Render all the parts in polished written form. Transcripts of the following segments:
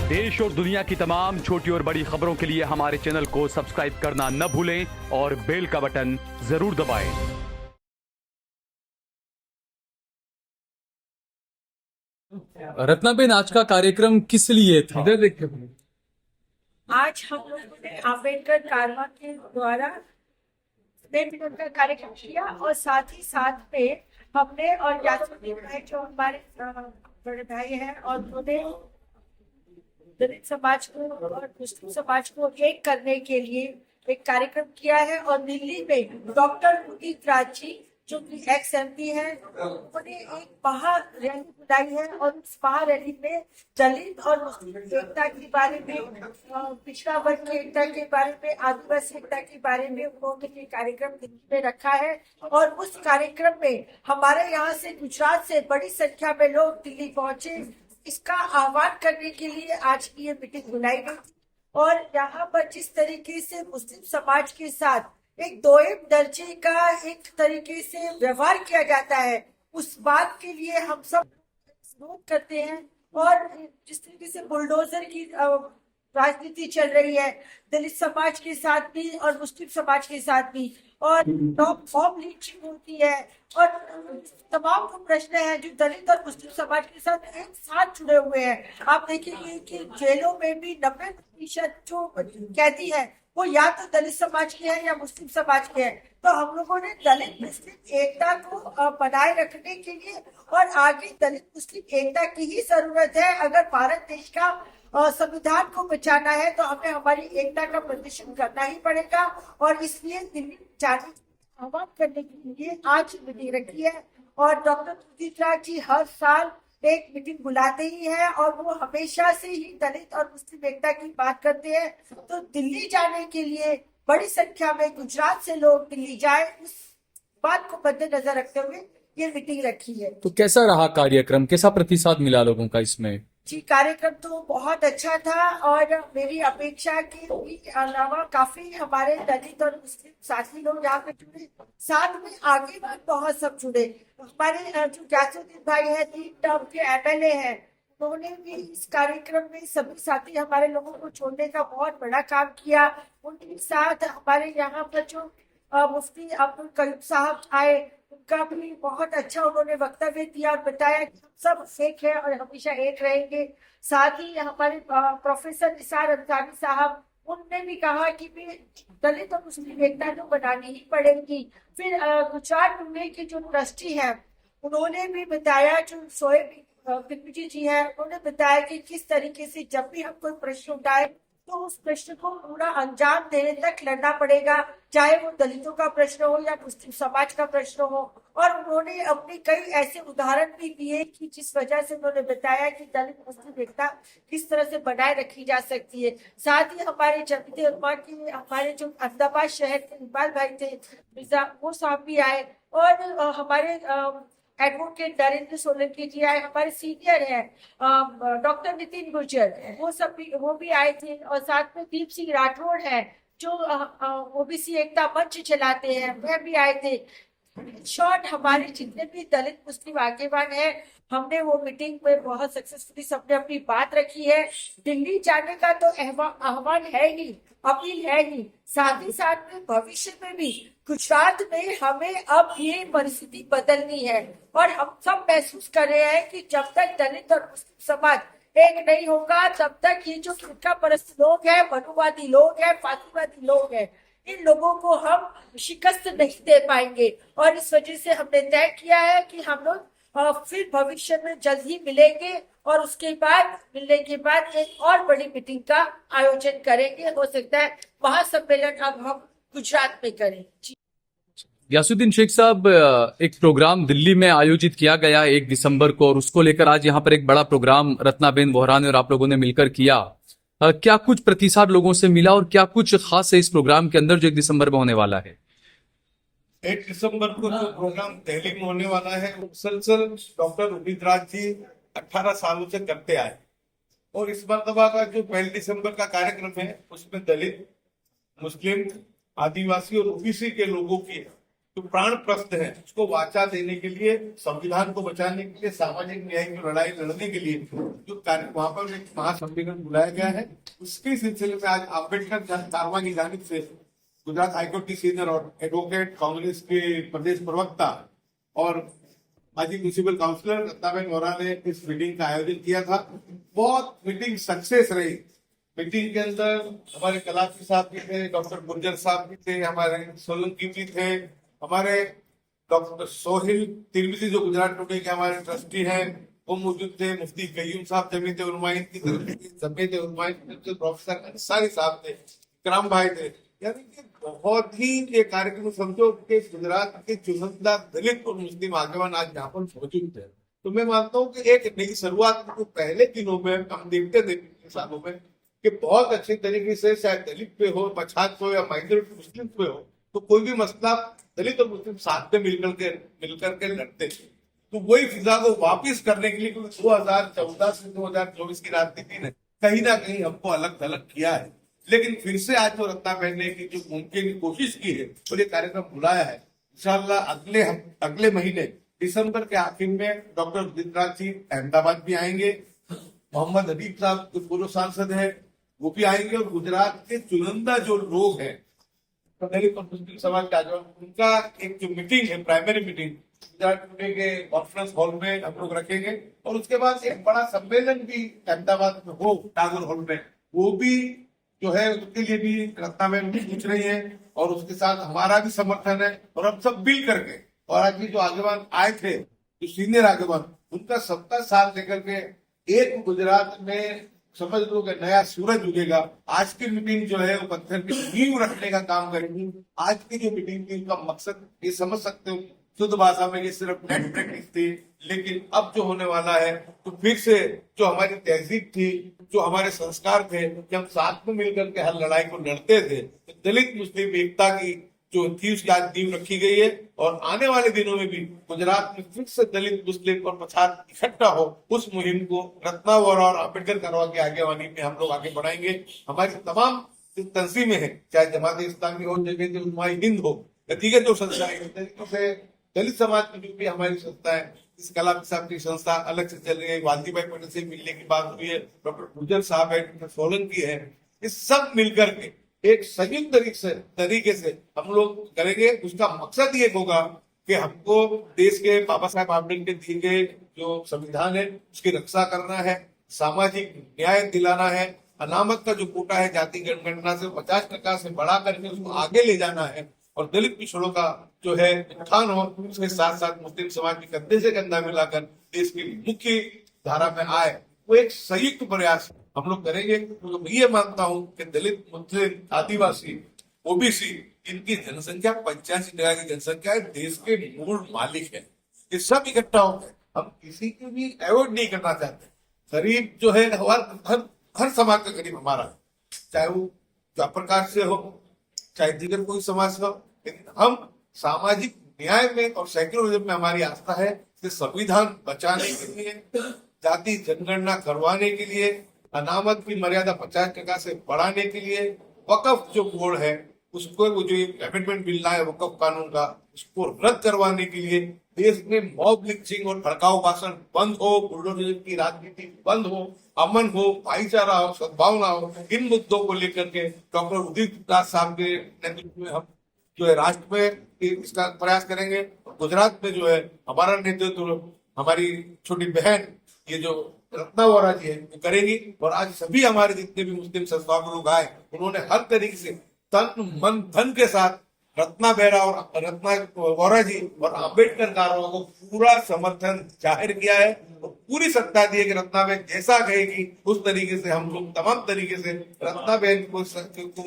देश और दुनिया की तमाम छोटी और बड़ी खबरों के लिए हमारे चैनल को सब्सक्राइब करना न भूलें और बेल का बटन जरूर दबाएं। रत्नाबेन, आज का कार्यक्रम किस लिए था? आज हम लोगों ने आम्बेडकर कारवा के द्वारा 1.5 मिनट का कार्यक्रम किया और साथ ही साथ में हमने और यासुद्दीन भाई जो हमारे बड़े भाई हैं और उन्होंने दलित समाज को और मुस्लिम समाज को एक करने के लिए एक कार्यक्रम किया है। और दिल्ली में डॉक्टर उदित राज जी जो कि एक्स MP है, उन्होंने एक महा रैली बुलाई है और उस महा रैली में दलित और मुस्लिम एकता के बारे में, पिछड़ा वर्ग की एकता के बारे में, आदिवासी एकता के बारे में उन्होंने ये कार्यक्रम दिल्ली में रखा है। और उस कार्यक्रम में हमारे यहाँ से गुजरात से बड़ी संख्या में लोग दिल्ली पहुंचे। इसका आह्वान करने के लिए आज की ये मीटिंग बुलाई गई और यहाँ पर जिस तरीके से मुस्लिम समाज के साथ एक दोयम दर्जे का एक तरीके से व्यवहार किया जाता है, उस बात के लिए हम सब विरोध करते हैं। और जिस तरीके से बुलडोजर की राजनीति चल रही है दलित समाज के साथ भी और मुस्लिम समाज के साथ भी, और फॉर्म लीचिंग होती है और तमाम वो प्रश्न हैं जो दलित और मुस्लिम समाज के साथ एक साथ जुड़े हुए हैं। आप देखेंगे कि जेलों में भी 90% जो कैदी है वो या तो दलित समाज के हैं या मुस्लिम समाज के हैं। तो हम लोगों ने दलित मुस्लिम एकता को बनाए रखने के लिए और आगे दलित मुस्लिम एकता की ही जरूरत है। अगर भारत देश का संविधान को बचाना है तो हमें हमारी एकता का प्रदर्शन करना ही पड़ेगा। और इसलिए दिल्ली जाने आह्वान करने के लिए आज मीटिंग रखी है। और डॉक्टर उदित राज जी हर साल एक मीटिंग बुलाते ही है और वो हमेशा से ही दलित और मुस्लिम एकता की बात करते हैं। तो दिल्ली जाने के लिए बड़ी संख्या में गुजरात से लोग दिल्ली जाए, उस बात को मद्देनजर रखते हुए ये मीटिंग रखी है। तो कैसा रहा कार्यक्रम, कैसा प्रतिसाद मिला लोगों का इसमें? जी, कार्यक्रम तो बहुत अच्छा था और मेरी अपेक्षा के अलावा काफी हमारे दलित और मुस्लिम साथी लोग यहाँ पे जुड़े, साथ में आगे भी बहुत सब जुड़े। हमारे जो यासुद्दीन भाई है 3 टर्म के MLA हैं, उन्होंने भी इस कार्यक्रम में सभी साथी हमारे लोगों को छोड़ने का बहुत बड़ा काम किया। उनके साथ हमारे यहाँ पर जो मुफ्ती अब्दुल कयूम साहब आए, उनका भी बहुत अच्छा उन्होंने वक्तव्य दिया और बताया कि हम सब एक है और हमेशा एक रहेंगे। साथ ही हमारे प्रोफेसर निसार अंसारी साहब, उनने भी कहा कि भी दलित और मुस्लिम एकता तो बनानी ही पड़ेगी। फिर गुजरात टुडे के जो ट्रस्टी है उन्होंने भी बताया, जो सोएब बिनजी जी है, उन्होंने बताया कि किस तरीके से जब भी हम कोई प्रश्न उठाए तो उस प्रश्न को पूरा अंजाम देने तक लड़ना पड़ेगा, चाहे वो दलितों का प्रश्न हो या मुस्लिम समाज का प्रश्न हो। और उन्होंने अपने कई ऐसे उदाहरण भी दिए कि जिस वजह से उन्होंने बताया कि दलित मुस्लिम एकता किस तरह से बनाए रखी जा सकती है। साथ ही हमारे जमीयत उलमा के हमारे जो अहमदाबाद शहर के इकबाल भाई थे मिर्जा, वो साहब भी आए। और हमारे एडवोकेट नरेंद्र सोलंकी जी आए, हमारे सीनियर हैं डॉक्टर नितिन गुर्जर, वो भी आए थे। और साथ में दीप सिंह राठौड़ है जो OBC एकता मंच चलाते हैं, वह भी आए थे। शॉर्ट हमारे जितने भी दलित मुस्लिम आगेवान हैं, हमने वो मीटिंग में बहुत सक्सेसफुली सबने अपनी बात रखी है। दिल्ली जाने का तो आह्वान है ही, अपील है ही, साथ ही साथ में भविष्य में भी गुजरात में हमें अब ये परिस्थिति बदलनी है। और हम सब महसूस कर रहे हैं कि जब तक दलित और मुस्लिम समाज एक नहीं होगा तब तक ये जो फिरका परस्त लोग हैं, मनुवादी लोग हैं, फासीवादी लोग हैं, इन लोगों को हम शिकस्त नहीं दे पाएंगे। और इस वजह से हमने तय किया है कि हम लोग फिर भविष्य में जल्द ही मिलेंगे और उसके बाद मिलने के बाद एक और बड़ी मीटिंग का आयोजन करेंगे। हो सकता है महासम्मेलन अब हम गुजरात में करें। यासुद्दीन शेख साहब, एक प्रोग्राम दिल्ली में आयोजित किया गया 1 दिसंबर को, और उसको लेकर आज यहाँ पर एक बड़ा प्रोग्राम रत्नाबेन बोहरानी और आप लोगों ने मिलकर किया। क्या कुछ प्रतिसाद लोगों से मिला और क्या कुछ खास है इस प्रोग्राम के अंदर जो 1 दिसंबर में होने वाला है? 1 दिसंबर को जो प्रोग्राम दिल्ली में होने वाला है, मुसलसल डॉक्टर उदित राज जी 18 सालों से करते आए। और इस मरतबा का जो 1 दिसंबर का कार्यक्रम है उसमें दलित, मुस्लिम, आदिवासी और OBC के लोगों की जो प्राण प्रस्त है उसको वाचा देने के लिए, संविधान को बचाने के लिए, सामाजिक न्याय की लड़ाई लड़ने के लिए जो कार्य वहां पर एक महासम्मेलन बुलाया गया है, उसके सिलसिले में आज अम्बेडकर कारवां की जानिब से गुजरात हाईकोर्ट की सीनियर और एडवोकेट, कांग्रेस के प्रदेश प्रवक्ता और माजी म्यूनिसिपल काउंसिलर रत्नाबेन वोरा ने इस मीटिंग का आयोजन किया था। बहुत मीटिंग सक्सेस रही। मीटिंग के अंदर हमारे कलाची साहब भी थे, डॉक्टर गुर्जर साहब भी थे, हमारे सोलंकी भी थे, हमारे डॉक्टर सोहिल तिरमिजी जो गुजरात टुडे के हमारे ट्रस्टी हैं वो मौजूद थे, मुफ्ती कयूम साहब जमीयत उलमाइन की तरफ से, जमीयत उलमाइन के प्रोफेसर अंसारी साहब थे, इकराम भाई थे। यानी कि बहुत ही ये कार्यक्रम समझो कि गुजरात के चुनिंदा दलित और मुस्लिम आगेवान आज यहाँ पर मौजूद थे। तो मैं मानता हूँ कि एक नई शुरुआत को पहले दिनों में हम देखते थे पिछले सालों में कि बहुत अच्छे तरीके से चाहे दलित पे हो, पछात पे हो या माइनॉरिटी मुस्लिम पे हो, तो कोई भी मसला दलित और मुस्लिम साथ में मिलकर के लड़ते थे। तो वही फिजा को वापिस करने के लिए 2014 से 2024 की राजनीति ने कहीं ना कहीं हमको अलग थलग किया है। लेकिन फिर से आज जो रत्नाबेन ने की जो मुमकिन की कोशिश की है और ये कार्यक्रम बुलाया है, इंशाल्लाह अगले महीने दिसंबर के आखिर में डॉक्टर उदित जी अहमदाबाद भी आएंगे, मोहम्मद हबीब साहब जो पूर्व सांसद है वो भी आएंगे, और गुजरात के चुनिंदा जो लोग हैं दलित और मुस्लिम समाज के आगे उनका एक जो मीटिंग है, प्राइमरी मीटिंग गुजरात टुडे के कॉन्फ्रेंस हॉल में हम लोग रखेंगे, और उसके बाद एक बड़ा सम्मेलन भी अहमदाबाद में हो टागोर हॉल में, वो भी जो है उसके लिए भी रत्नाबेन भी पूछ रही है और उसके साथ हमारा भी समर्थन है। और हम सब मिल करके, और आज भी जो आगेवान आए थे जो सीनियर आगेवान, उनका सबका साथ लेकर के एक गुजरात में समझ लो कि नया सूरज उगेगा। आज की मीटिंग जो है वो पत्थर की नींव रखने का काम करेगी। आज की जो मीटिंग थी उसका मकसद ये समझ सकते हो शुद्ध भाषा में ये सिर्फ नेट प्रैक्टिस थी, लेकिन अब जो होने वाला है तो फिर से जो हमारी तहजीब थी, जो हमारे संस्कार थे कि हम साथ में मिलकर के हर लड़ाई को लड़ते थे, तो दलित मुस्लिम एकता की जो थी उसकी आज नींव रखी गई है। और आने वाले दिनों में भी गुजरात में फिर से दलित मुस्लिम और पछात इकट्ठा हो, उस मुहिम को रत्ना वोरा और अम्बेडकर कारवां की आगेवानी में हम लोग आगे बढ़ाएंगे। हमारी तमाम तंजीमें हैं, चाहे जमात इस्लामी हो, जमीयत उलमा हिंद हो, दीगर जो संस्थाएं दलित समाज में जो भी हमारी संस्था है, इस कला साहब की संस्था अलग से चल रही है, वालदी भाई पटेल से मिलने की बात हुई है, डॉक्टर गुर्जर साहब है, डॉक्टर सोलंकी है, इस सब मिलकर के एक संयुक्त तरीके से हम लोग करेंगे। उसका मकसद ये होगा कि हमको देश के बाबा साहेब आम्बेडकर के दिए गए जो संविधान है उसकी रक्षा करना है, सामाजिक न्याय दिलाना है, अनामत का जो कोटा है जाति जनगणना से 50% से बढ़ा करके उसको आगे ले जाना है, और दलित पिछड़ों का जो है उत्थान हो, उसके साथ साथ मुस्लिम समाज के कंधे से कंधा मिलाकर देश की मुख्य धारा में आए, वो एक संयुक्त प्रयास हम लोग करेंगे। तो मैं ये मानता हूँ कि दलित, मुस्लिम, आदिवासी, ओबीसी, इनकी जनसंख्या 85% की जनसंख्या है, देश के मूल मालिक है। ये सब इकट्ठा होकर हम किसी को भी अवॉइड नहीं करना चाहते। गरीब जो है हर समाज का गरीब हमारा, चाहे वो प्रकाश से हो, चाहे दीगर कोई समाज हो, लेकिन हम सामाजिक न्याय में और सेक्युलरिज्म में हमारी आस्था है कि संविधान बचाने के लिए, जाति जनगणना करवाने के लिए, अनामत की मर्यादा 50% से बढ़ाने के लिए, वक्फ जो बोर्ड है उसको, वो जो अमेंडमेंट बिल लाए वक्फ कानून का, उसको रद्द करवाने के लिए, देश में मॉब लिंचिंग और भड़काऊ भाषण बंद हो, बुलडोजर की राजनीति बंद हो, अमन हो, भाईचारा हो, सद्भावना हो, इन मुद्दों को लेकर के डॉक्टर उदित साहब के नेतृत्व में हम जो है राष्ट्र में इसका प्रयास करेंगे। गुजरात में जो है हमारा नेतृत्व हमारी छोटी बहन ये जो रत्ना वोरा जी है वो करेंगी। और आज सभी हमारे जितने भी मुस्लिम संस्थाओं के लोग आए, उन्होंने हर तरीके से तन मन धन के साथ रत्ना बेरा और रत्ना वोरा जी और अम्बेडकर कारवां को पूरा समर्थन जाहिर किया है, और पूरी सत्ता दी है कि रत्ना बहन जैसा कहेगी उस तरीके से हम लोग तमाम तरीके से रत्ना बहन को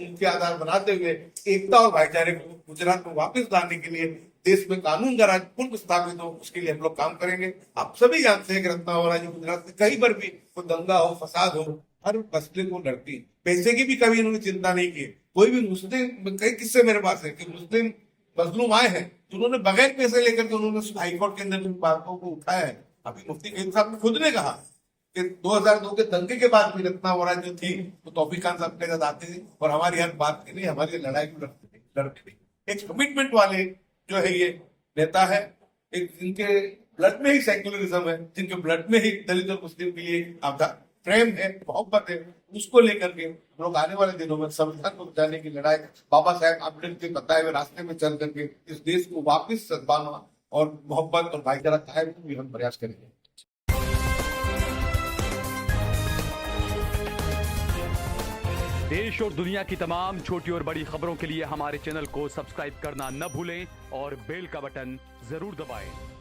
मुख्य आधार बनाते हुए एकता और भाईचारे को गुजरात में वापस लाने के लिए, देश में कानून का राज पुनः स्थापित हो, उसके लिए हम लोग काम करेंगे। आप सभी जानते हैं कि रत्ना वोरा जी गुजरात में कहीं पर भी कोई दंगा हो, फसाद हो, हर मसले को लड़ती, पैसे की भी कभी इन्होंने चिंता नहीं की। कोई भी मुस्लिम, कई किस्से मेरे पास है कि मुस्लिम मजलूम आए हैं तो उन्होंने बगैर पैसे लेकर के उन्होंने हाईकोर्ट के अंदर बातों को उठाया है। अभी मुफ्ती कईम साहब ने खुद ने कहा कि 2002 के दंगे के बाद भी रत्ना वोरा जो थी वो तौफीक खान साहब के साथ आती थी और हमारी हर बात के लिए हमारी लड़ाई को लड़ती थी। एक कमिटमेंट वाले जो है ये नेता है, एक जिनके ब्लड में ही सेक्युलरिज्म है, जिनके ब्लड में ही दलित और मुस्लिम के लिए आपका प्रेम है, मोहब्बत है, उसको लेकर के हम लोग आने वाले दिनों में संविधान को बचाने की लड़ाई बाबा साहेब अम्बेडकर के बताए हुए रास्ते में चल करके इस देश को वापस सद्भावना और मोहब्बत और भाईचारा कायम करने की हम प्रयास करेंगे। देश और दुनिया की तमाम छोटी और बड़ी खबरों के लिए हमारे चैनल को सब्सक्राइब करना न भूलें और बेल का बटन जरूर दबाएं।